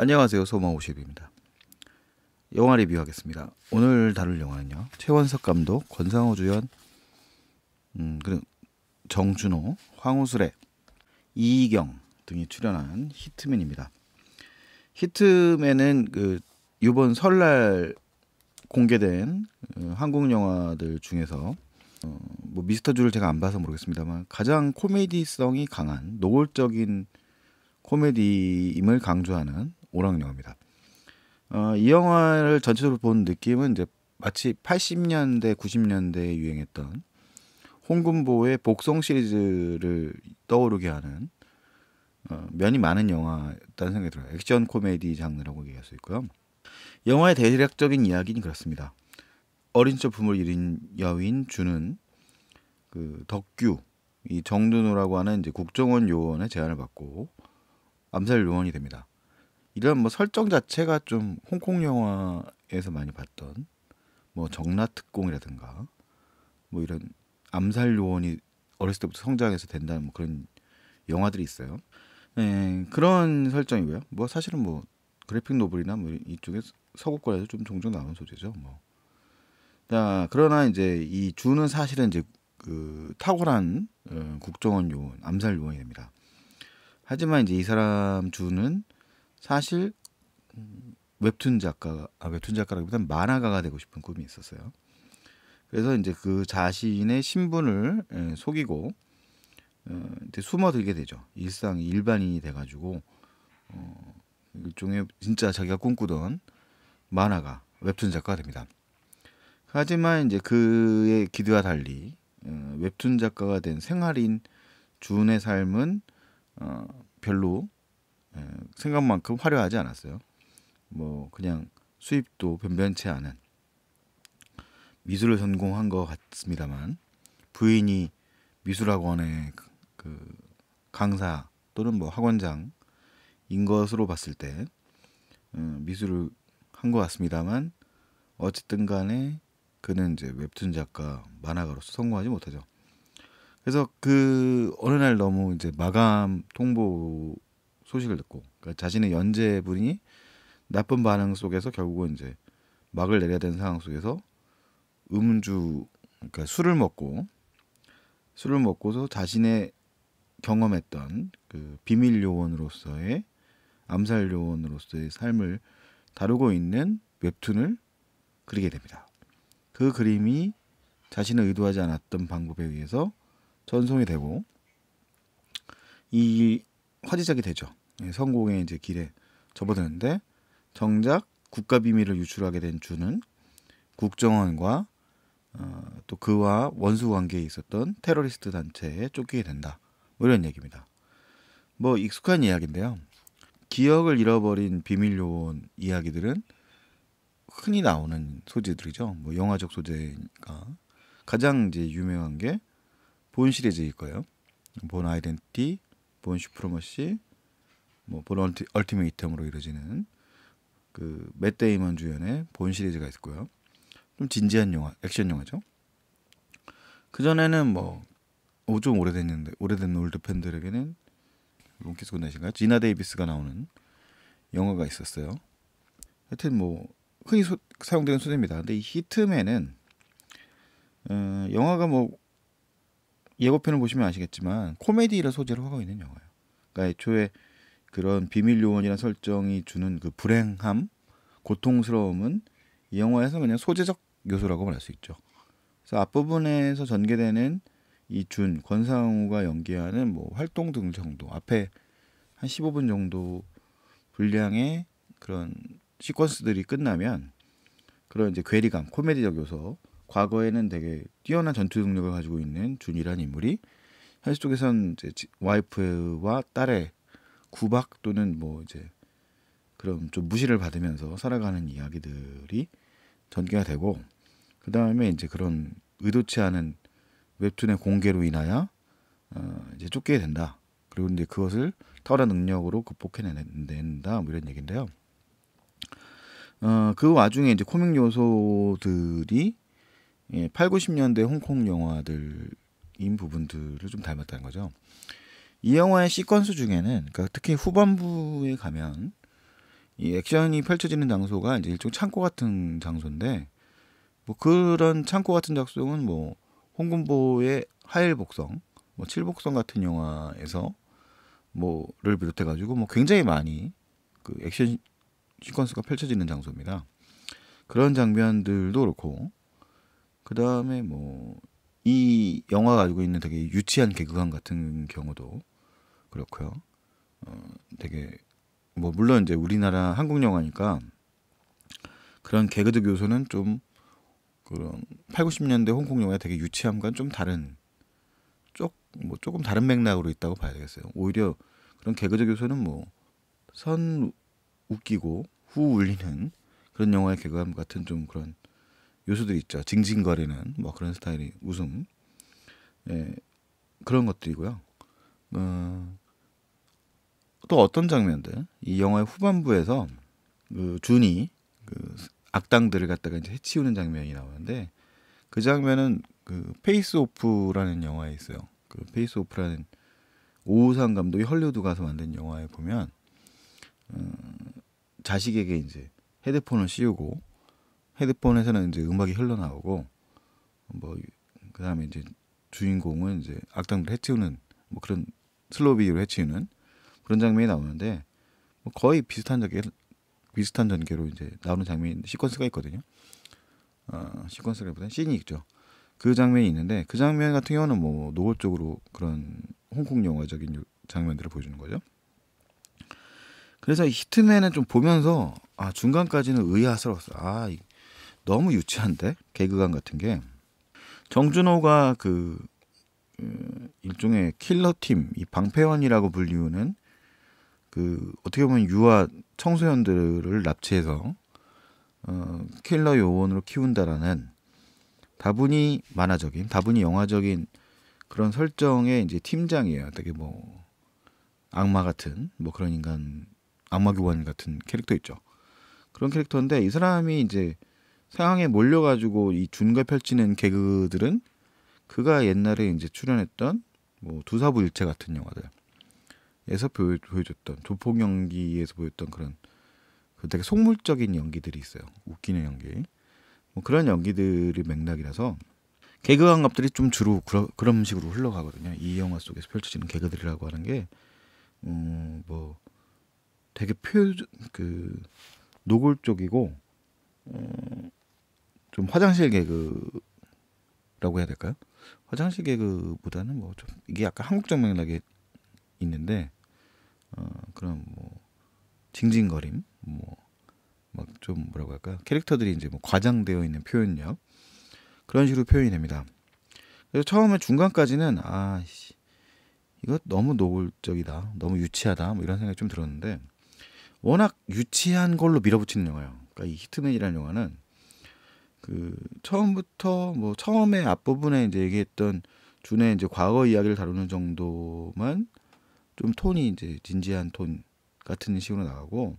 안녕하세요. 소마50입니다. 영화 리뷰하겠습니다. 오늘 다룰 영화는요. 최원석 감독, 권상우 주연, 그리고 정준호, 황우술의, 이희경 등이 출연한 히트맨입니다. 히트맨은 이번 설날 공개된 한국 영화들 중에서 뭐 미스터 주를 제가 안 봐서 모르겠습니다만 가장 코미디성이 강한 노골적인 코미디임을 강조하는 오락 영화입니다. 이 영화를 전체적으로 본 느낌은 이제 마치 80년대, 90년대에 유행했던 홍금보의 복성 시리즈를 떠오르게 하는 면이 많은 영화였다는 생각이 들어요. 액션 코미디 장르라고 얘기할 수 있고요. 영화의 대략적인 이야기는 그렇습니다. 어린 적 부모를 잃은 여인 주는 덕규, 이 정준호라고 하는 이제 국정원 요원의 제안을 받고 암살 요원이 됩니다. 이런 뭐 설정 자체가 좀 홍콩 영화에서 많이 봤던 뭐 정라특공이라든가 뭐 이런 암살 요원이 어렸을 때부터 성장해서 된다는 뭐 그런 영화들이 있어요. 네, 그런 설정이고요. 뭐 사실은 뭐 그래픽 노블이나 뭐 이쪽에 서구권에서 좀 종종 나오는 소재죠. 뭐. 자, 그러나 이제 이 주는 사실은 이제 탁월한 국정원 요원, 암살 요원이 됩니다. 하지만 이제 이 사람 주는 사실 웹툰 작가라기보다는 만화가가 되고 싶은 꿈이 있었어요. 그래서 이제 그 자신의 신분을 속이고 이제 숨어들게 되죠. 일상이 일반인이 돼가지고 일종의 진짜 자기가 꿈꾸던 만화가 웹툰 작가가 됩니다. 하지만 이제 그의 기대와 달리 웹툰 작가가 된 생활인 준의 삶은 별로 생각만큼 화려하지 않았어요. 뭐 그냥 수입도 변변치 않은 미술을 전공한 것 같습니다만 부인이 미술학원의 강사 또는 뭐 학원장인 것으로 봤을 때 미술을 한 것 같습니다만 어쨌든 간에 그는 이제 웹툰 작가 만화가로서 성공하지 못하죠. 그래서 어느 날 너무 이제 마감 통보 소식을 듣고 그러니까 자신의 연재분이 나쁜 반응 속에서 결국은 이제 막을 내려야 되는 상황 속에서 그러니까 술을 먹고서 자신의 경험했던 비밀 요원으로서의 암살 요원으로서의 삶을 다루고 있는 웹툰을 그리게 됩니다. 그 그림이 자신은 의도하지 않았던 방법에 의해서 전송이 되고 이 화제작이 되죠. 성공의 이제 길에 접어드는데 정작 국가 비밀을 유출하게 된 주는 국정원과 또 그와 원수 관계에 있었던 테러리스트 단체에 쫓기게 된다. 뭐 이런 얘기입니다. 뭐 익숙한 이야기인데요. 기억을 잃어버린 비밀 요원 이야기들은 흔히 나오는 소재들이죠. 뭐 영화적 소재가 가장 이제 유명한 게 본 시리즈일 거예요. 본 아이덴티티, 본 슈프로머시, 뭐 본 얼티메이텀으로 이루어지는 맷 데이먼 주연의 본 시리즈가 있고요. 좀 진지한 영화, 액션 영화죠. 그 전에는 뭐 좀 오래된 올드 팬들에게는 롱키스 굿나잇인가요? 지나 데이비스가 나오는 영화가 있었어요. 하여튼 뭐 흔히 사용되는 소재입니다. 근데 이 히트맨은 영화가 뭐 예고편을 보시면 아시겠지만 코미디를 소재로 하고 있는 영화예요. 그러니까 애초에 그런 비밀 요원이라는 설정이 주는 그 불행함, 고통스러움은 이 영화에서 그냥 소재적 요소라고 말할 수 있죠. 그래서 앞부분에서 전개되는 이 권상우가 연기하는 뭐 활동 등 정도 앞에 한 15분 정도 분량의 그런 시퀀스들이 끝나면 그런 이제 괴리감, 코미디적 요소, 과거에는 되게 뛰어난 전투 능력을 가지고 있는 준이라는 인물이 현실 속에선 이제 와이프와 딸의 구박 또는 뭐 이제 그런 좀 무시를 받으면서 살아가는 이야기들이 전개가 되고 그 다음에 이제 그런 의도치 않은 웹툰의 공개로 인하여 이제 쫓기게 된다. 그리고 이제 그것을 탁월한 능력으로 극복해낸다. 뭐 이런 얘기인데요. 그 와중에 이제 코믹 요소들이 8, 90년대 홍콩 영화들인 부분들을 좀 닮았다는 거죠. 이 영화의 시퀀스 중에는 그러니까 특히 후반부에 가면 이 액션이 펼쳐지는 장소가 이제 일종 창고 같은 장소인데 뭐 그런 창고 같은 작성은 뭐 홍금보의 하일복성, 뭐 칠복성 같은 영화에서 뭐를 비롯해 가지고 뭐 굉장히 많이 그 액션 시퀀스가 펼쳐지는 장소입니다. 그런 장면들도 그렇고 그 다음에 뭐 이 영화가 가지고 있는 되게 유치한 개그감 같은 경우도 그렇고요. 되게 뭐 물론 이제 우리나라 한국 영화니까 그런 개그적 요소는 좀 그런 8, 90년대 홍콩 영화의 되게 유치함과는 좀 다른 뭐 조금 다른 맥락으로 있다고 봐야 되겠어요. 오히려 그런 개그적 요소는 뭐 선 웃기고 후 울리는 그런 영화의 개그감 같은 좀 그런 요소들이 있죠. 징징거리는 뭐 그런 스타일의 웃음, 예, 그런 것들이고요. 어, 또 어떤 장면들 이 영화의 후반부에서 그 준이 그 악당들을 갖다가 이제 해치우는 장면이 나오는데 그 장면은 그 페이스 오프라는 영화에 있어요. 그 페이스 오프라는 오우상 감독이 헐리우드 가서 만든 영화에 보면 자식에게 이제 헤드폰을 씌우고 헤드폰에서는 이제 음악이 흘러나오고 뭐 그다음에 이제 주인공은 이제 악당들 해치우는 뭐 그런 슬로비로 해치우는 그런 장면이 나오는데 뭐 거의 비슷한 전개로 이제 나오는 장면 시퀀스가 있거든요. 시퀀스라기보다는 씬이 있죠. 그 장면이 있는데 그 장면 같은 경우는 뭐 노골적으로 그런 홍콩 영화적인 장면들을 보여주는 거죠. 그래서 히트맨은 좀 보면서 중간까지는 의아스러웠어. 너무 유치한데 개그감 같은 게 정준호가 그 일종의 킬러 팀, 이 방패원이라고 불리우는 그 어떻게 보면 유아 청소년들을 납치해서 킬러 요원으로 키운다라는 다분히 만화적인, 다분히 영화적인 그런 설정의 이제 팀장이에요. 되게 뭐 악마 같은 뭐 그런 인간, 악마 교관 같은 캐릭터 있죠. 그런 캐릭터인데 이 사람이 이제 상황에 몰려가지고 이 준과 펼치는 개그들은 그가 옛날에 이제 출연했던 뭐 두사부일체 같은 영화들에서 보여줬던 조폭 연기에서 보였던 그런 그 되게 속물적인 연기들이 있어요. 웃기는 연기. 뭐 그런 연기들이 맥락이라서 개그 감각들이 좀 주로 그런 식으로 흘러가거든요. 이 영화 속에서 펼쳐지는 개그들이라고 하는 게 뭐 되게 그 노골적이고 좀 화장실 개그라고 해야 될까요? 화장실 개그보다는 뭐 좀 이게 약간 한국적 맥락이 있는데 그런 뭐 징징거림 뭐 막 좀 뭐라고 할까 캐릭터들이 이제 뭐 과장되어 있는 표현력 그런 식으로 표현이 됩니다. 그래서 처음에 중간까지는 이거 너무 노골적이다, 너무 유치하다 뭐 이런 생각이 좀 들었는데 워낙 유치한 걸로 밀어붙이는 영화예요. 그러니까 이 히트맨이라는 영화는 그 처음부터 뭐 처음에 앞부분에 이제 얘기했던 준의 이제 과거 이야기를 다루는 정도만 좀 톤이 이제 진지한 톤 같은 식으로 나가고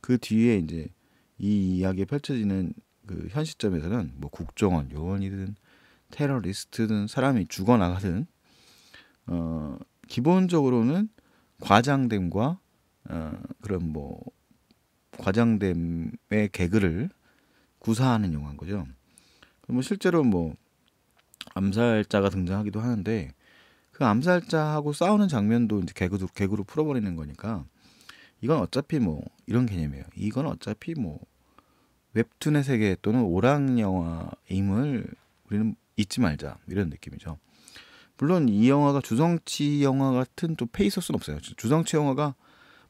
그 뒤에 이제 이 이야기에 펼쳐지는 그 현 시점에서는 뭐 국정원 요원이든 테러리스트든 사람이 죽어나가든 기본적으로는 과장됨과 그런 뭐 과장됨의 개그를 구사하는 영화인 거죠. 뭐 실제로 뭐 암살자가 등장하기도 하는데 그 암살자하고 싸우는 장면도 이제 개그로 풀어버리는 거니까 이건 어차피 뭐 이런 개념이에요. 이건 어차피 뭐 웹툰의 세계 또는 오락 영화임을 우리는 잊지 말자 이런 느낌이죠. 물론 이 영화가 주성치 영화 같은 좀 페이소스는 없어요. 주성치 영화가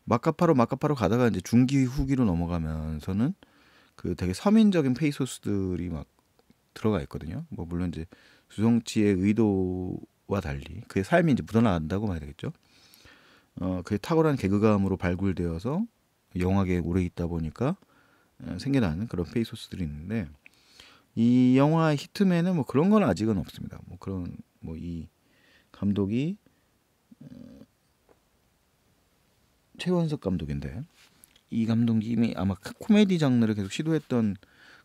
마카파로 가다가 이제 중기 후기로 넘어가면서는 그 되게 서민적인 페이소스들이 막 들어가 있거든요. 뭐 물론 이제 주성치의 의도와 달리 그의 삶이 이제 묻어나간다고 봐야 되겠죠. 그의 탁월한 개그감으로 발굴되어서 영화계에 오래 있다 보니까 생겨나는 그런 페이소스들이 있는데 이 영화의 히트맨은 뭐 그런 건 아직은 없습니다. 뭐 그런 뭐 이 감독이 최원석 감독인데 이 감독님이 아마 코미디 장르를 계속 시도했던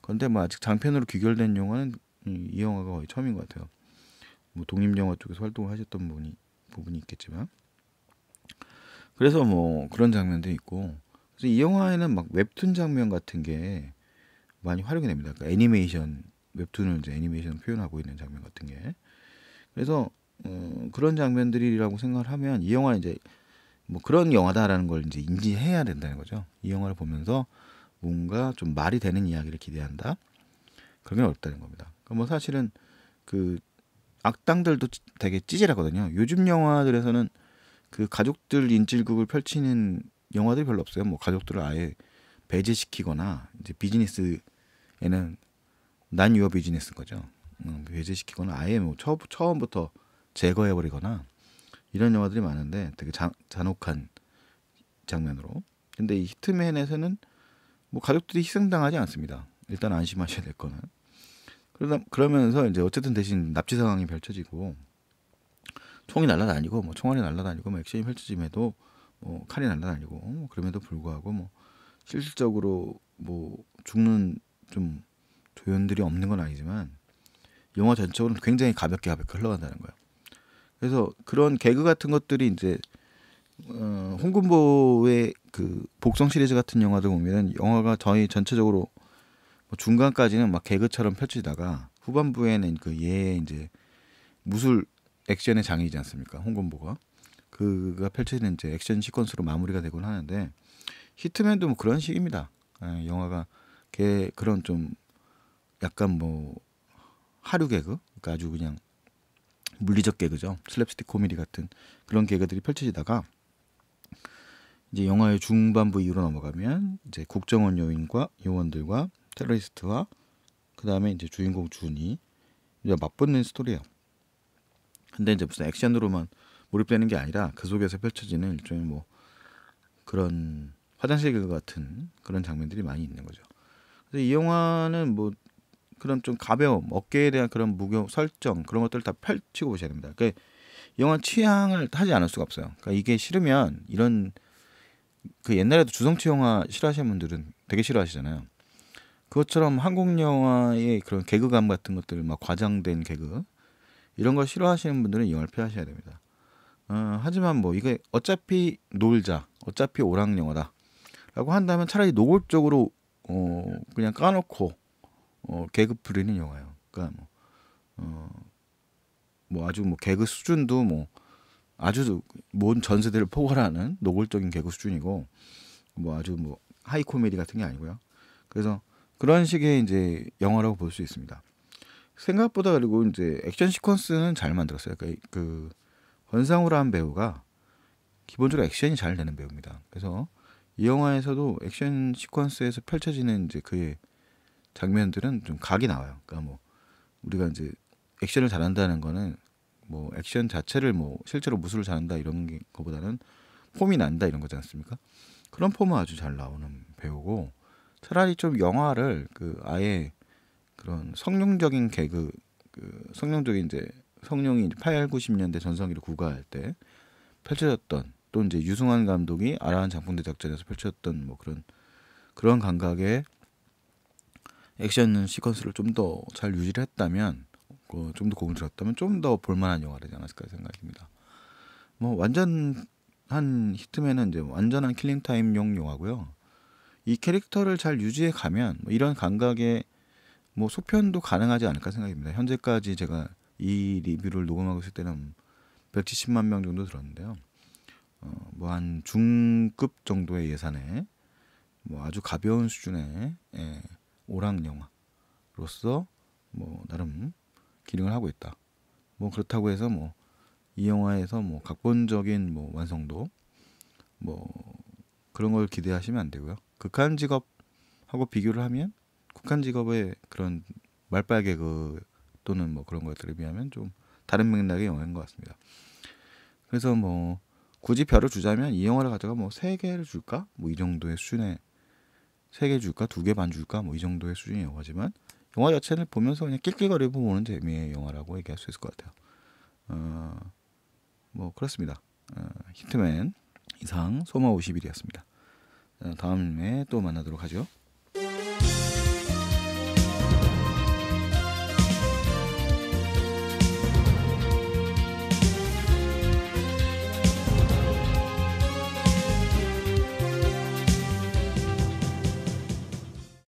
건데 뭐 아직 장편으로 귀결된 영화는 이 영화가 거의 처음인 것 같아요. 뭐 독립 영화 쪽에서 활동을 하셨던 부분이 있겠지만 그래서 뭐 그런 장면도 있고 그래서 이 영화에는 막 웹툰 장면 같은 게 많이 활용이 됩니다. 그러니까 애니메이션 웹툰을 이제 애니메이션 표현하고 있는 장면 같은 게. 그래서 그런 장면들이라고 생각을 하면 이 영화 이제 뭐 그런 영화다라는 걸 이제 인지해야 된다는 거죠. 이 영화를 보면서 뭔가 좀 말이 되는 이야기를 기대한다. 그러면 어렵다는 겁니다. 그러니까 뭐 사실은 그 악당들도 되게 찌질하거든요. 요즘 영화들에서는 그 가족들 인질극을 펼치는 영화들이 별로 없어요. 뭐 가족들을 아예 배제시키거나 이제 비즈니스에는 난 유어 비즈니스인 거죠. 배제시키거나 아예 뭐 처음부터 제거해버리거나 이런 영화들이 많은데 되게 잔혹한 장면으로. 근데 이 히트맨에서는 뭐 가족들이 희생당하지 않습니다. 일단 안심하셔야 될 거는. 그러면서 이제 어쨌든 대신 납치 상황이 펼쳐지고 총이 날아다니고 뭐 총알이 날아다니고 뭐 액션이 펼쳐짐에도 뭐 칼이 날아다니고 뭐 그럼에도 불구하고 뭐 실질적으로 뭐 죽는 좀 조연들이 없는 건 아니지만 영화 전체적으로 굉장히 가볍게 흘러간다는 거예요. 그래서 그런 개그 같은 것들이 이제 홍금보의 그 복성 시리즈 같은 영화들 보면은 영화가 저희 전체적으로 뭐 중간까지는 막 개그처럼 펼치다가 후반부에는 그 얘의 이제 무술 액션의 장이지 않습니까? 홍금보가 그가 펼쳐지는 이제 액션 시퀀스로 마무리가 되곤 하는데 히트맨도 뭐 그런 식입니다. 영화가 그런 좀 약간 뭐 하류 개그, 그러니까 아주 그냥 물리적 개그죠. 슬랩스틱 코미디 같은 그런 개그들이 펼쳐지다가 이제 영화의 중반부 이후로 넘어가면 이제 국정원 요원들과 테러리스트와 그 다음에 이제 주인공 준이 이제 맞붙는 스토리예요. 근데 이제 무슨 액션으로만 몰입되는 게 아니라 그 속에서 펼쳐지는 일종의 뭐 그런 화장실 개그 같은 그런 장면들이 많이 있는 거죠. 그래서 이 영화는 뭐 그런 좀 가벼움, 어깨에 대한 그런 무게 설정 그런 것들을 다 펼치고 보셔야 됩니다. 그러니까 이 영화 취향을 하지 않을 수가 없어요. 그러니까 이게 싫으면 이런 그 옛날에도 주성치 영화 싫어하시는 분들은 되게 싫어하시잖아요. 그것처럼 한국 영화의 그런 개그감 같은 것들, 막 과장된 개그 이런 걸 싫어하시는 분들은 이 영화를 피하셔야 됩니다. 하지만 뭐 이게 어차피 놀자, 어차피 오락 영화다라고 한다면 차라리 노골적으로 그냥 까놓고 개그 부리는 영화예요. 그러니까 뭐 아주 뭐 개그 수준도 뭐 아주 먼 전 세대를 포괄하는 노골적인 개그 수준이고 뭐 아주 뭐 하이 코미디 같은 게 아니고요. 그래서 그런 식의 이제 영화라고 볼 수 있습니다. 생각보다 그리고 이제 액션 시퀀스는 잘 만들었어요. 그러니까 그 권상우라는 배우가 기본적으로 액션이 잘 되는 배우입니다. 그래서 이 영화에서도 액션 시퀀스에서 펼쳐지는 이제 그의 장면들은 좀 각이 나와요. 그러니까 뭐 우리가 이제 액션을 잘한다는 거는 뭐 액션 자체를 뭐 실제로 무술을 잘한다 이런 거보다는 폼이 난다 이런 거지 않습니까? 그런 폼은 아주 잘 나오는 배우고 차라리 좀 영화를 그 아예 그런 성룡적인 개그 그 성룡적인 이제 성룡이 8, 90년대 전성기를 구가할 때 펼쳐졌던 또 이제 유승환 감독이 아라한 장풍대 작전에서 펼쳐졌던 뭐 그런 감각의 액션 시퀀스를 좀 더 잘 유지를 했다면 좀 더 공을 들였다면 좀 더 볼만한 영화가 되지 않았을까 생각입니다. 뭐 완전한 히트맨은 이제 완전한 킬링타임용 영화고요. 이 캐릭터를 잘 유지해 가면 뭐 이런 감각의 뭐 속편도 가능하지 않을까 생각입니다. 현재까지 제가 이 리뷰를 녹음하고 있을 때는 170만 명 정도 들었는데요. 뭐 한 중급 정도의 예산에 뭐 아주 가벼운 수준의 오락 영화로서 뭐 나름 기능을 하고 있다. 뭐 그렇다고 해서 뭐 이 영화에서 뭐 각본적인 뭐 완성도 뭐 그런 걸 기대하시면 안 되고요. 극한 직업하고 비교를 하면 극한 직업의 그런 말빨 개그 또는 뭐 그런 것들에 비하면 좀 다른 맥락의 영화인 것 같습니다. 그래서 뭐 굳이 별을 주자면 이 영화를 가져가 뭐 3개를 줄까? 뭐 이 정도의 수준의 3개 줄까? 2개 반 줄까? 뭐 이 정도의 수준의 영화지만 영화 자체를 보면서 그냥 낄낄거리고 보는 재미의 영화라고 얘기할 수 있을 것 같아요. 뭐 그렇습니다. 히트맨 이상 소마 50일이었습니다. 다음에 또 만나도록 하죠.